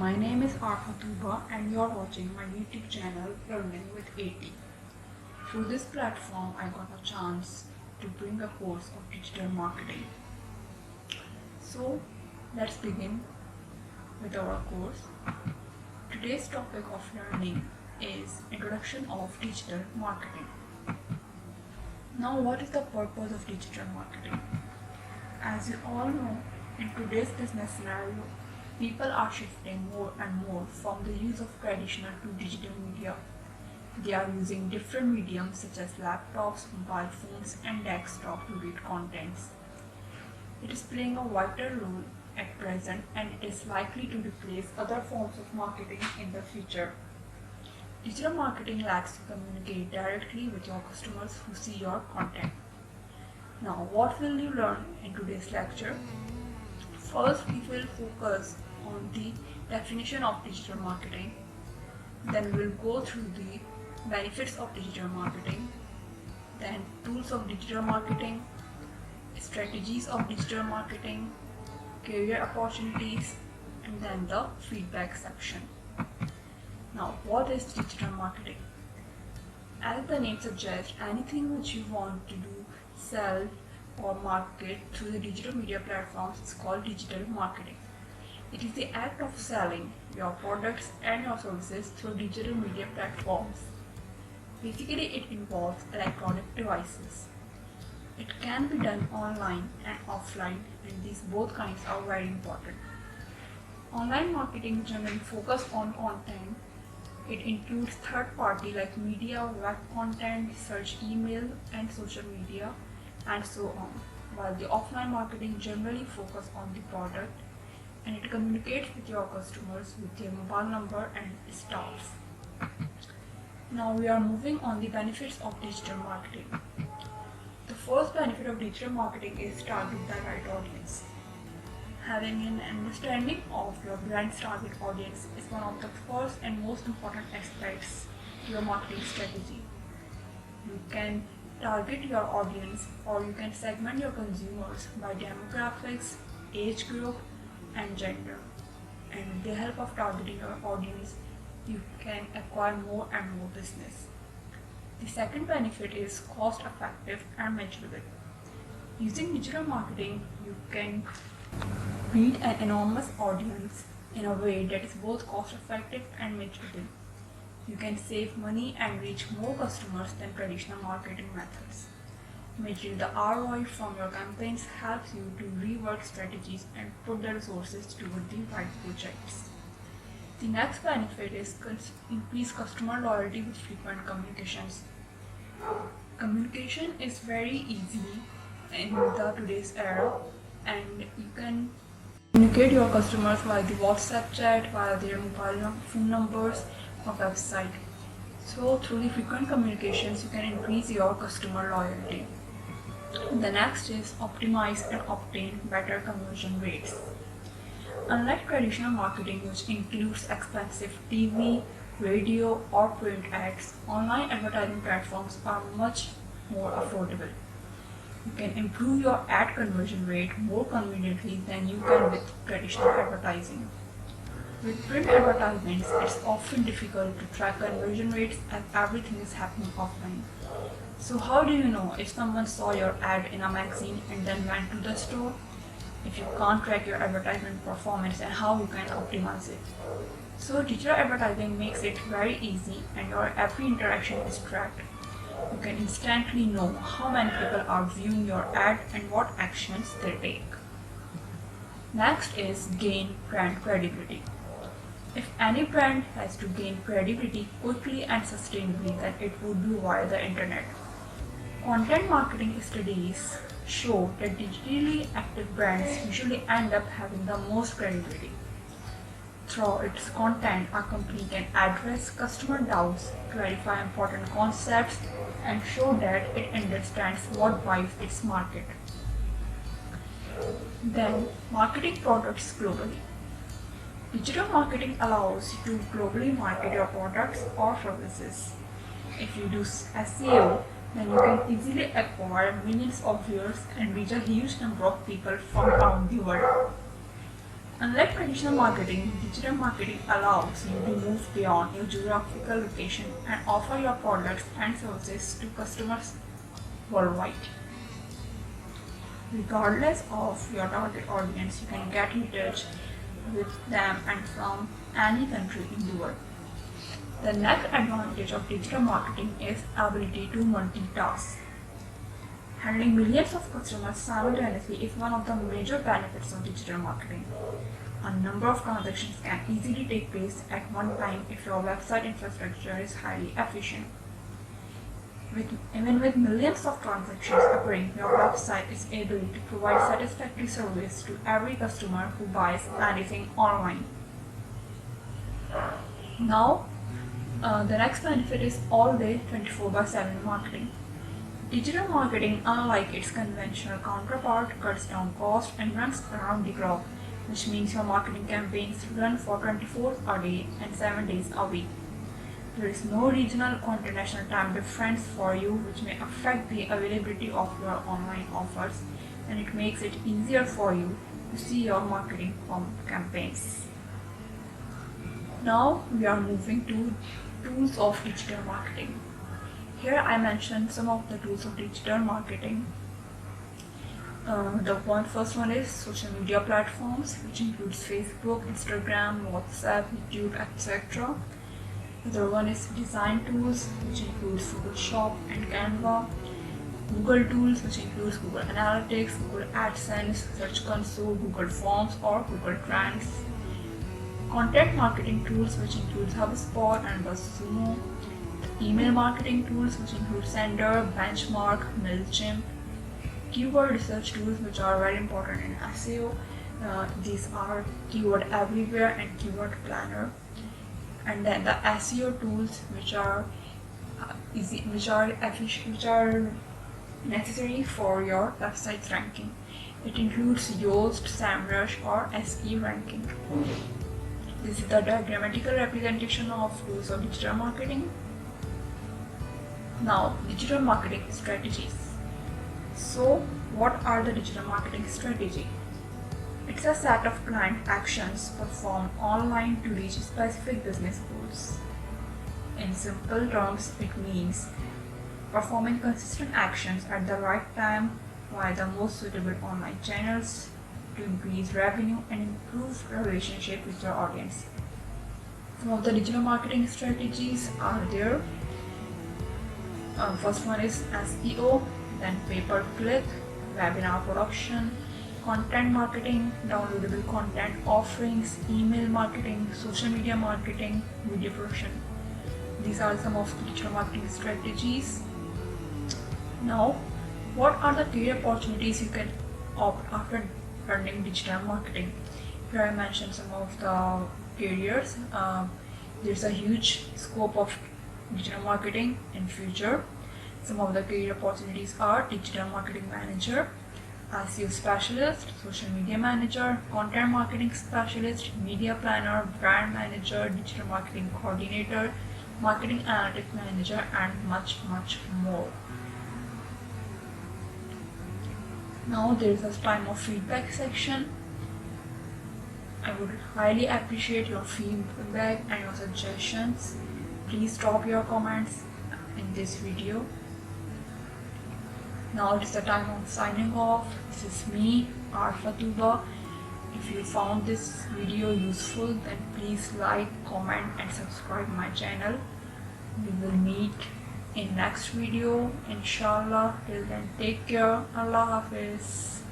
My name is Arhatuba and you're watching my YouTube channel Learning with AT. Through this platform, I got a chance to bring a course of digital marketing. So let's begin with our course. Today's topic of learning is Introduction of Digital Marketing. Now, what is the purpose of digital marketing? As you all know, in today's business scenario, people are shifting more and more from the use of traditional to digital media. They are using different mediums such as laptops, mobile phones, and desktop to read contents. It is playing a vital role at present and it is likely to replace other forms of marketing in the future. Digital marketing likes to communicate directly with your customers who see your content. Now, what will you learn in today's lecture? First, we will focus on the definition of digital marketing. Then we will go through the benefits of digital marketing. Then tools of digital marketing, strategies of digital marketing, career opportunities, and then the feedback section. Now, what is digital marketing? As the name suggests, anything which you want to do, sell or market through the digital media platforms is called digital marketing. It is the act of selling your products and your services through digital media platforms. Basically, it involves electronic devices. It can be done online and offline, and these both kinds are very important. Online marketing generally focuses on content. It includes third party like media, web content, search email, and social media, and so on. While the offline marketing generally focuses on the product and it communicates with your customers with their mobile number and staffs. Now we are moving on the benefits of digital marketing. The first benefit of digital marketing is target the right audience. Having an understanding of your brand's target audience is one of the first and most important aspects to your marketing strategy. You can target your audience or you can segment your consumers by demographics, age group, and gender. And with the help of targeting your audience, you can acquire more and more business. The second benefit is cost effective and measurable. Using digital marketing, you can reach an enormous audience in a way that is both cost effective and measurable. You can save money and reach more customers than traditional marketing methods. Measuring the ROI from your campaigns helps you to rework strategies and put the resources toward the right projects. The next benefit is increase customer loyalty with frequent communications. Communication is very easy in today's era, and you can communicate your customers via the WhatsApp chat, via their mobile phone numbers or website. So through the frequent communications, you can increase your customer loyalty. The next is optimize and obtain better conversion rates. Unlike traditional marketing, which includes expensive TV, radio, or print ads, online advertising platforms are much more affordable. You can improve your ad conversion rate more conveniently than you can with traditional advertising. With print advertisements, it's often difficult to track conversion rates as everything is happening offline. So how do you know if someone saw your ad in a magazine and then went to the store? If you can't track your advertisement performance, and how you can optimize it? So digital advertising makes it very easy and your every interaction is tracked. You can instantly know how many people are viewing your ad and what actions they take. Next is gain brand credibility. If any brand has to gain credibility quickly and sustainably, then it would be via the internet. Content marketing studies show that digitally active brands usually end up having the most credibility. Through its content, a company can address customer doubts, clarify important concepts, and show that it understands what drives its market. Then, marketing products globally. Digital marketing allows you to globally market your products or services. If you do SEO, then you can easily acquire millions of viewers and reach a huge number of people from around the world. Unlike traditional marketing, digital marketing allows you to move beyond your geographical location and offer your products and services to customers worldwide. Regardless of your target audience, you can get in touch with them and from any country in the world. The next advantage of digital marketing is ability to multitask. Handling millions of customers simultaneously is one of the major benefits of digital marketing. A number of transactions can easily take place at one time if your website infrastructure is highly efficient. Even with millions of transactions occurring, your website is able to provide satisfactory service to every customer who buys anything online. Now, the next benefit is all-day 24/7 marketing. Digital marketing, unlike its conventional counterpart, cuts down cost and runs around the clock, which means your marketing campaigns run for 24 hours a day and 7 days a week. There is no regional or international time difference for you, which may affect the availability of your online offers, and it makes it easier for you to see your marketing campaigns. Now we are moving to tools of digital marketing. Here I mentioned some of the tools of digital marketing. The first one is social media platforms, which includes Facebook, Instagram, WhatsApp, YouTube, etc. The other one is design tools, which includes Photoshop and Canva. Google tools, which includes Google Analytics, Google AdSense, Search Console, Google Forms, or Google Trends. Content marketing tools, which includes HubSpot and BuzzSumo. Email marketing tools, which include Sender, Benchmark, MailChimp. Keyword research tools, which are very important in SEO. These are Keyword Everywhere and Keyword Planner. And then the SEO tools, which are necessary for your website's ranking. It includes Yoast, SEMrush, or SE ranking. This is the diagrammatical representation of tools of digital marketing. Now, digital marketing strategies. So, what are the digital marketing strategy? It's a set of client actions performed online to reach specific business goals. In simple terms, it means performing consistent actions at the right time via the most suitable online channels to increase revenue and improve relationship with your audience. Some of the digital marketing strategies are there. First one is SEO, then pay-per-click, webinar production, content marketing, downloadable content offerings, email marketing, social media marketing, video production. These are some of the digital marketing strategies. Now, what are the career opportunities you can opt after learning digital marketing? Here I mentioned some of the careers. There's a huge scope of digital marketing in future. Some of the career opportunities are digital marketing manager, SEO specialist, social media manager, content marketing specialist, media planner, brand manager, digital marketing coordinator, marketing analytics manager, and much more. Now there is a time of feedback section. I would highly appreciate your feedback and your suggestions. Please drop your comments in this video. Now it's the time of signing off. This is me, Arfatuba. If you found this video useful, then please like, comment and subscribe my channel. We will meet in next video, inshallah. Till then, take care. Allah Hafiz.